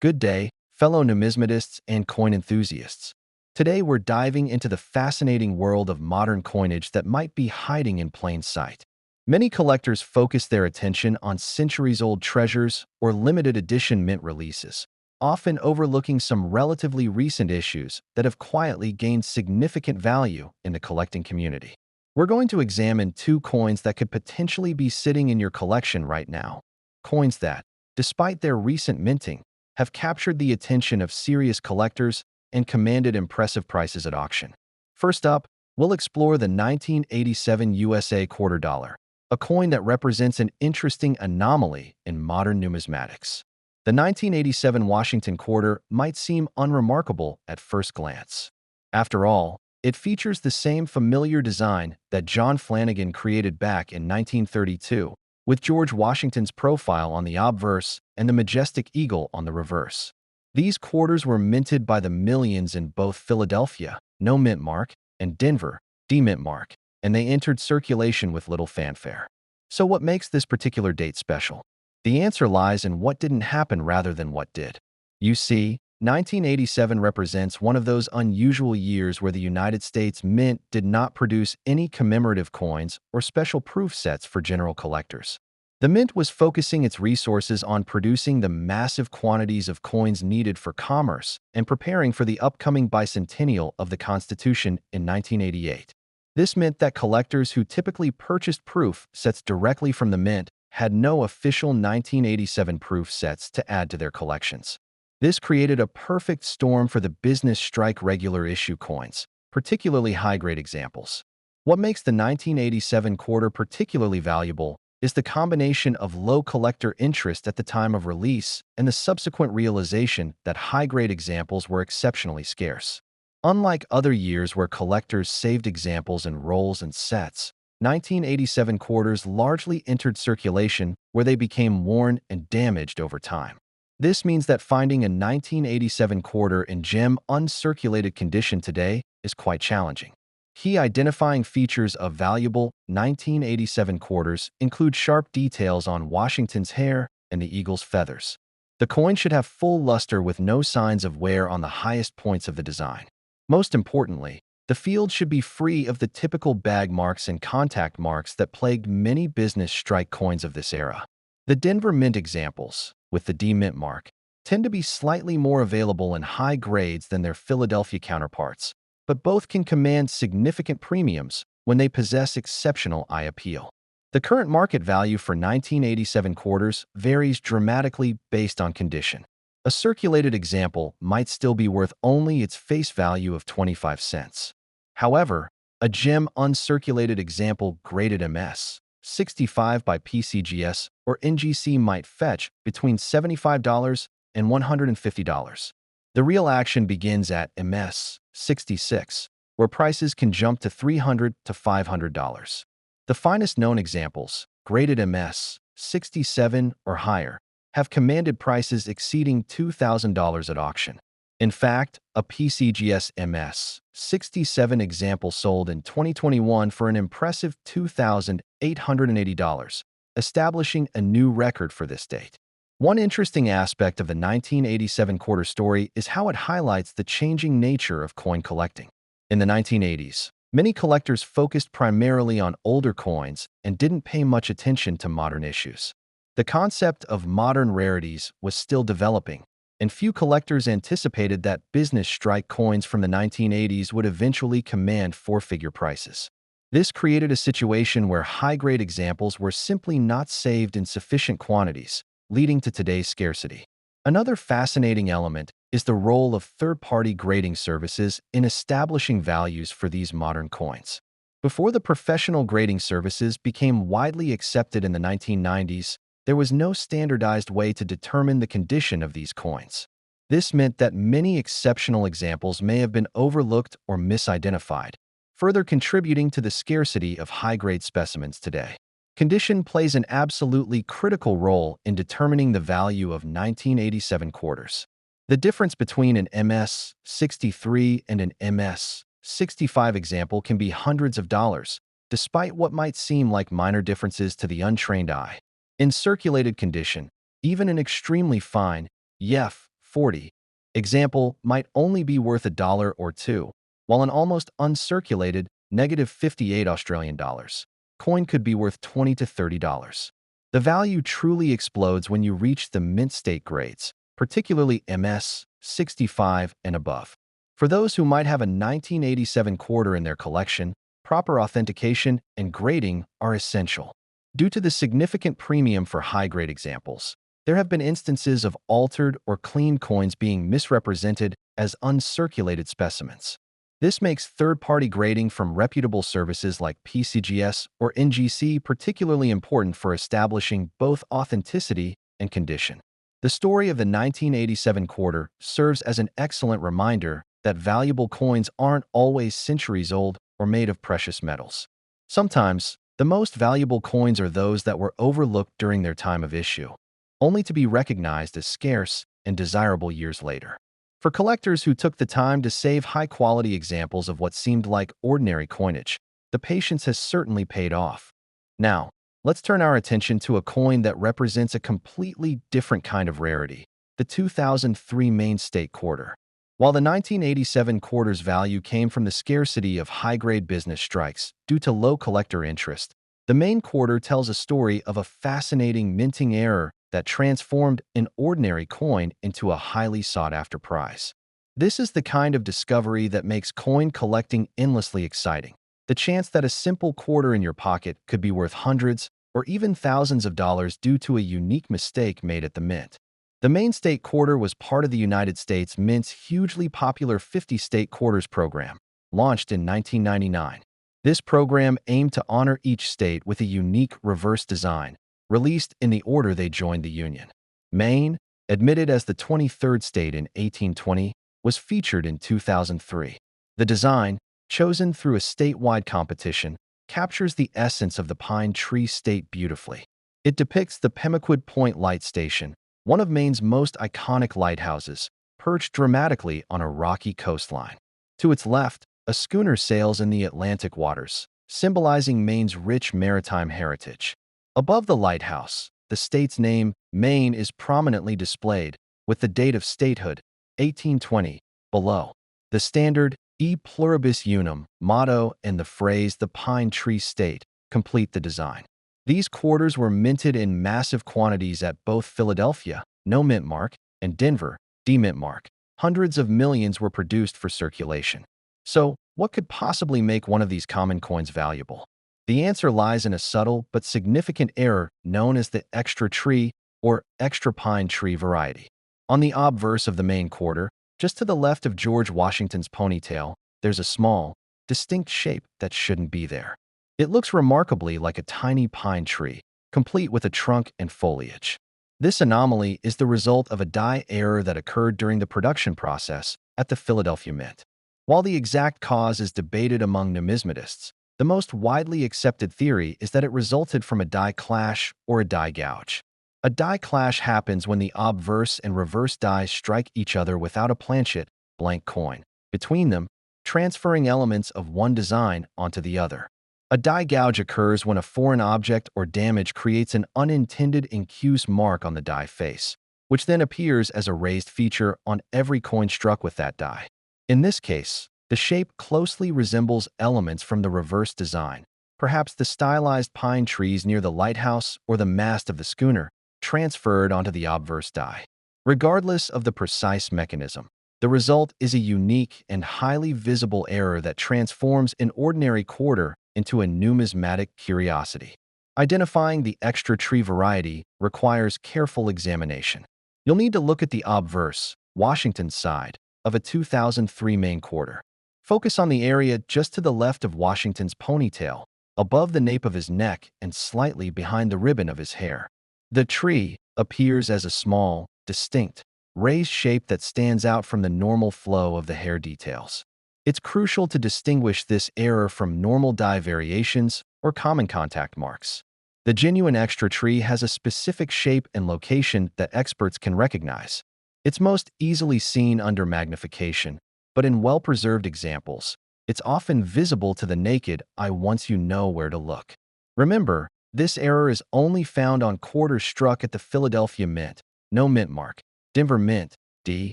Good day, fellow numismatists and coin enthusiasts. Today we're diving into the fascinating world of modern coinage that might be hiding in plain sight. Many collectors focus their attention on centuries-old treasures or limited edition mint releases, often overlooking some relatively recent issues that have quietly gained significant value in the collecting community. We're going to examine two coins that could potentially be sitting in your collection right now. Coins that, despite their recent minting, have captured the attention of serious collectors and commanded impressive prices at auction. First up, we'll explore the 1987 USA quarter dollar, a coin that represents an interesting anomaly in modern numismatics. The 1987 Washington quarter might seem unremarkable at first glance. After all, it features the same familiar design that John Flanagan created back in 1932, with George Washington's profile on the obverse and the majestic eagle on the reverse. These quarters were minted by the millions in both Philadelphia, no mint mark, and Denver, D-mint mark, and they entered circulation with little fanfare. So what makes this particular date special? The answer lies in what didn't happen rather than what did. You see, 1987 represents one of those unusual years where the United States Mint did not produce any commemorative coins or special proof sets for general collectors. The Mint was focusing its resources on producing the massive quantities of coins needed for commerce and preparing for the upcoming bicentennial of the Constitution in 1988. This meant that collectors who typically purchased proof sets directly from the Mint had no official 1987 proof sets to add to their collections. This created a perfect storm for the business strike regular issue coins, particularly high-grade examples. What makes the 1987 quarter particularly valuable is the combination of low collector interest at the time of release and the subsequent realization that high-grade examples were exceptionally scarce. Unlike other years where collectors saved examples in rolls and sets, 1987 quarters largely entered circulation where they became worn and damaged over time. This means that finding a 1987 quarter in gem uncirculated condition today is quite challenging. Key identifying features of valuable 1987 quarters include sharp details on Washington's hair and the eagle's feathers. The coin should have full luster with no signs of wear on the highest points of the design. Most importantly, the field should be free of the typical bag marks and contact marks that plagued many business strike coins of this era. The Denver Mint examples, with the D-mint mark, tend to be slightly more available in high grades than their Philadelphia counterparts, but both can command significant premiums when they possess exceptional eye appeal. The current market value for 1987 quarters varies dramatically based on condition. A circulated example might still be worth only its face value of 25 cents. However, a gem uncirculated example graded MS 65 by PCGS or NGC might fetch between $75 and $150. The real action begins at MS 66, where prices can jump to $300 to $500. The finest known examples, graded MS 67 or higher, have commanded prices exceeding $2,000 at auction. In fact, a PCGS MS 67 example sold in 2021 for an impressive $2,880, establishing a new record for this date. One interesting aspect of the 1987 quarter story is how it highlights the changing nature of coin collecting. In the 1980s, many collectors focused primarily on older coins and didn't pay much attention to modern issues. The concept of modern rarities was still developing, and few collectors anticipated that business strike coins from the 1980s would eventually command four-figure prices. This created a situation where high-grade examples were simply not saved in sufficient quantities, leading to today's scarcity. Another fascinating element is the role of third-party grading services in establishing values for these modern coins. Before the professional grading services became widely accepted in the 1990s, there was no standardized way to determine the condition of these coins. This meant that many exceptional examples may have been overlooked or misidentified, further contributing to the scarcity of high-grade specimens today. Condition plays an absolutely critical role in determining the value of 1987 quarters. The difference between an MS 63 and an MS 65 example can be hundreds of dollars, despite what might seem like minor differences to the untrained eye. In circulated condition, even an extremely fine, yet 40 example might only be worth $1 or $2, while an almost uncirculated -58 Australian dollars coin could be worth $20 to $30. The value truly explodes when you reach the mint state grades, particularly MS 65 and above. For those who might have a 1987 quarter in their collection, proper authentication and grading are essential. Due to the significant premium for high-grade examples, there have been instances of altered or clean coins being misrepresented as uncirculated specimens. This makes third-party grading from reputable services like PCGS or NGC particularly important for establishing both authenticity and condition. The story of the 1987 quarter serves as an excellent reminder that valuable coins aren't always centuries old or made of precious metals. Sometimes, the most valuable coins are those that were overlooked during their time of issue, only to be recognized as scarce and desirable years later. For collectors who took the time to save high-quality examples of what seemed like ordinary coinage, the patience has certainly paid off. Now, let's turn our attention to a coin that represents a completely different kind of rarity, the 2003 Maine State Quarter. While the 1987 quarter's value came from the scarcity of high-grade business strikes due to low collector interest, the Maine Quarter tells a story of a fascinating minting error that transformed an ordinary coin into a highly sought-after prize. This is the kind of discovery that makes coin collecting endlessly exciting. The chance that a simple quarter in your pocket could be worth hundreds or even thousands of dollars due to a unique mistake made at the mint. The Maine State Quarter was part of the United States Mint's hugely popular 50-state quarters program, launched in 1999. This program aimed to honor each state with a unique reverse design, released in the order they joined the Union. Maine, admitted as the 23rd state in 1820, was featured in 2003. The design, chosen through a statewide competition, captures the essence of the Pine Tree State beautifully. It depicts the Pemaquid Point Light Station, one of Maine's most iconic lighthouses, perched dramatically on a rocky coastline. To its left, a schooner sails in the Atlantic waters, symbolizing Maine's rich maritime heritage. Above the lighthouse, the state's name, Maine, is prominently displayed, with the date of statehood, 1820, below. The standard E pluribus unum motto and the phrase "the Pine Tree State" complete the design. These quarters were minted in massive quantities at both Philadelphia, no mint mark, and Denver, D mint mark. Hundreds of millions were produced for circulation. So, what could possibly make one of these common coins valuable? The answer lies in a subtle but significant error known as the extra tree or extra pine tree variety. On the obverse of the Maine quarter, just to the left of George Washington's ponytail, there's a small, distinct shape that shouldn't be there. It looks remarkably like a tiny pine tree, complete with a trunk and foliage. This anomaly is the result of a die error that occurred during the production process at the Philadelphia Mint. While the exact cause is debated among numismatists, the most widely accepted theory is that it resulted from a die clash or a die gouge. A die clash happens when the obverse and reverse dies strike each other without a planchet, blank coin, between them, transferring elements of one design onto the other. A die gouge occurs when a foreign object or damage creates an unintended incuse mark on the die face, which then appears as a raised feature on every coin struck with that die. In this case, the shape closely resembles elements from the reverse design, perhaps the stylized pine trees near the lighthouse or the mast of the schooner, transferred onto the obverse die. Regardless of the precise mechanism, the result is a unique and highly visible error that transforms an ordinary quarter into a numismatic curiosity. Identifying the extra tree variety requires careful examination. You'll need to look at the obverse, Washington's side, of a 2003 Maine quarter. Focus on the area just to the left of Washington's ponytail, above the nape of his neck and slightly behind the ribbon of his hair. The tree appears as a small, distinct, raised shape that stands out from the normal flow of the hair details. It's crucial to distinguish this error from normal die variations or common contact marks. The genuine extra tree has a specific shape and location that experts can recognize. It's most easily seen under magnification, but in well-preserved examples, it's often visible to the naked eye once you know where to look. Remember, this error is only found on quarters struck at the Philadelphia Mint, no mint mark, Denver Mint, D.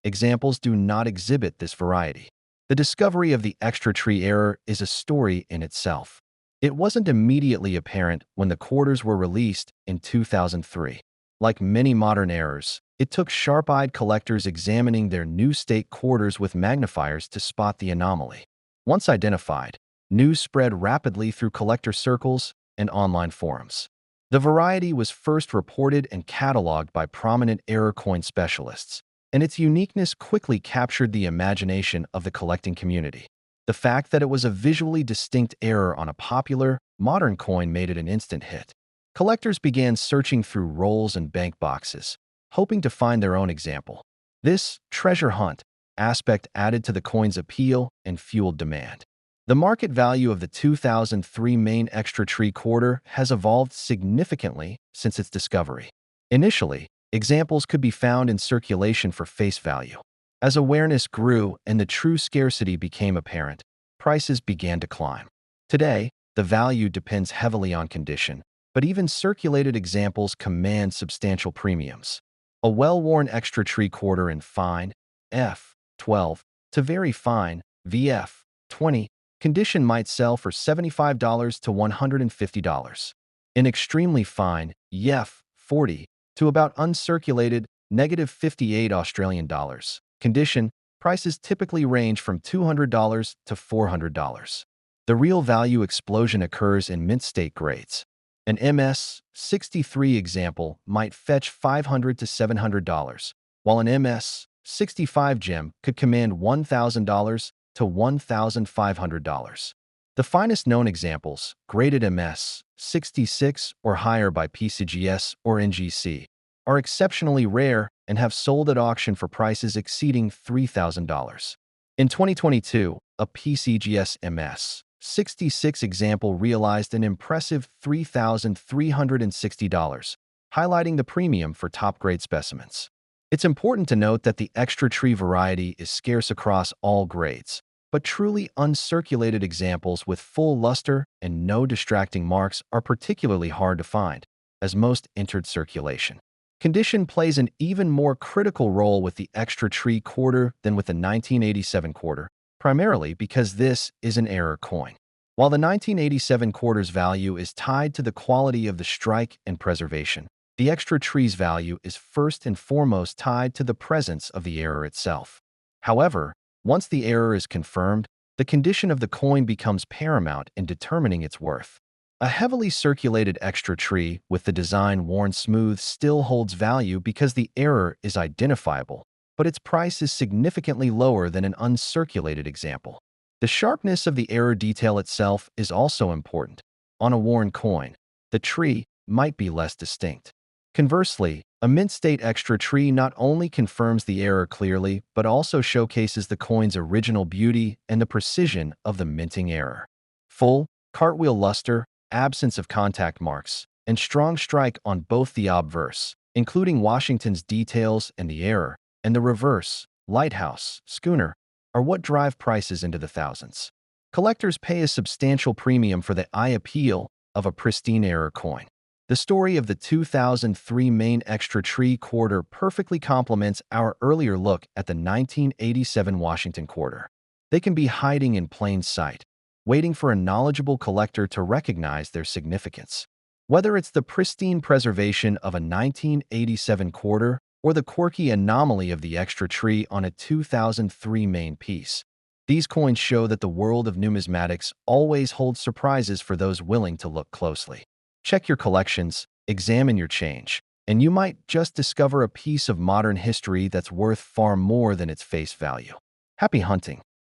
Examples do not exhibit this variety. The discovery of the extra tree error is a story in itself. It wasn't immediately apparent when the quarters were released in 2003. Like many modern errors, it took sharp-eyed collectors examining their new state quarters with magnifiers to spot the anomaly. Once identified, news spread rapidly through collector circles and online forums. The variety was first reported and cataloged by prominent error coin specialists, and its uniqueness quickly captured the imagination of the collecting community. The fact that it was a visually distinct error on a popular, modern coin made it an instant hit. Collectors began searching through rolls and bank boxes, hoping to find their own example. This treasure hunt aspect added to the coin's appeal and fueled demand. The market value of the 2003 Maine Extra Tree Quarter has evolved significantly since its discovery. Initially, examples could be found in circulation for face value. As awareness grew and the true scarcity became apparent, prices began to climb. Today, the value depends heavily on condition, but even circulated examples command substantial premiums. A well-worn extra tree quarter in fine F12 to very fine VF20 condition might sell for $75 to $150. In extremely fine EF40 to about uncirculated -58 Australian dollars condition, prices typically range from $200 to $400. The real value explosion occurs in mint state grades. An MS63 example might fetch $500 to $700, while an MS65 gem could command $1,000 to $1,500. The finest known examples, graded MS66 or higher by PCGS or NGC, are exceptionally rare and have sold at auction for prices exceeding $3,000. In 2022, a PCGS MS66 example realized an impressive $3,360, highlighting the premium for top-grade specimens. It's important to note that the extra tree variety is scarce across all grades, but truly uncirculated examples with full luster and no distracting marks are particularly hard to find, as most entered circulation. Condition plays an even more critical role with the extra tree quarter than with the 1987 quarter, primarily because this is an error coin. While the 1987 quarter's value is tied to the quality of the strike and preservation, the extra tree's value is first and foremost tied to the presence of the error itself. However, once the error is confirmed, the condition of the coin becomes paramount in determining its worth. A heavily circulated extra tree with the design worn smooth still holds value because the error is identifiable, but its price is significantly lower than an uncirculated example. The sharpness of the error detail itself is also important. On a worn coin, the tree might be less distinct. Conversely, a mint state extra tree not only confirms the error clearly, but also showcases the coin's original beauty and the precision of the minting error. Full, cartwheel luster, absence of contact marks, and strong strike on both the obverse, including Washington's details and the error, and the reverse, lighthouse, schooner, are what drive prices into the thousands. Collectors pay a substantial premium for the eye appeal of a pristine error coin. The story of the 2003 Maine Extra Tree Quarter perfectly complements our earlier look at the 1987 Washington Quarter. They can be hiding in plain sight, waiting for a knowledgeable collector to recognize their significance. Whether it's the pristine preservation of a 1987 quarter or the quirky anomaly of the extra tree on a 2003 Maine piece, these coins show that the world of numismatics always holds surprises for those willing to look closely. Check your collections, examine your change, and you might just discover a piece of modern history that's worth far more than its face value. Happy hunting!